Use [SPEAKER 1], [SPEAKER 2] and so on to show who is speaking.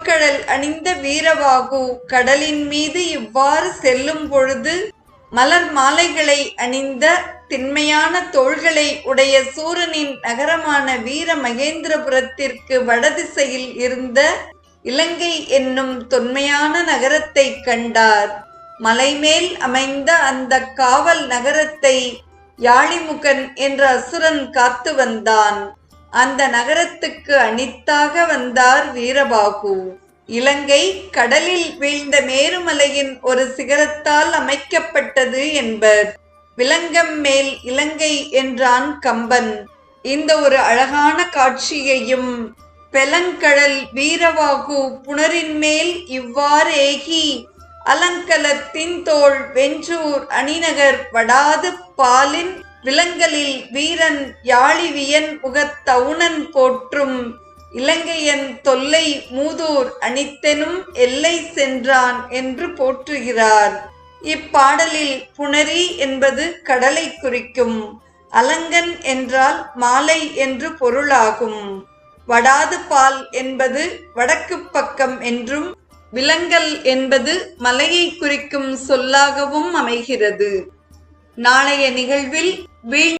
[SPEAKER 1] பொற்கடல் அணிந்த வீரவாகு கடலின் மீது இவ்வாறு செல்லும் பொழுது மலர் மாலைகளை அணிந்த திண்மையான தோள்களை உடைய சூரனின் நகரமான வீர மகேந்திரபுரத்திற்கு வடதிசையில் இருந்த இலங்கை என்னும் தொன்மையான நகரத்தை கண்டார். மலைமேல் அமைந்த அந்த காவல் நகரத்தை யாழிமுகன் என்ற அசுரன் காத்து வந்தான். அந்த நகரத்துக்கு அணித்தாக வந்தார் வீரபாகு. இலங்கை கடலில் வீழ்ந்த மேருமலையின் ஒரு சிகரத்தால் அமைக்கப்பட்டது என்பர். விலங்கம் மேல் இலங்கை என்றான் கம்பன். இந்த ஒரு அழகான காட்சியையும் பெலங்கடல் வீரவாகு புணரின் மேல் இவ்வாறேகி அலங்கலத்தின் தோள் வெஞ்சூர் அணிநகர் வடாது பாலின் விலங்கலில் வீரன் யாழிவியன் முகத்தவுணன் போற்றும் இலங்கையன் தொல்லை மூதூர் அணித்தெனும் எல்லை சென்றான் என்று போற்றுகிறார். இப்பாடலில் புணரி என்பது கடலை குறிக்கும். அலங்கன் என்றால் மாலை என்று பொருளாகும். வடாது பால் என்பது வடக்கு பக்கம் என்றும் விலங்கல் என்பது மலையை குறிக்கும் சொல்லாகவும் அமைகிறது. நாளைய நிகழ்வில்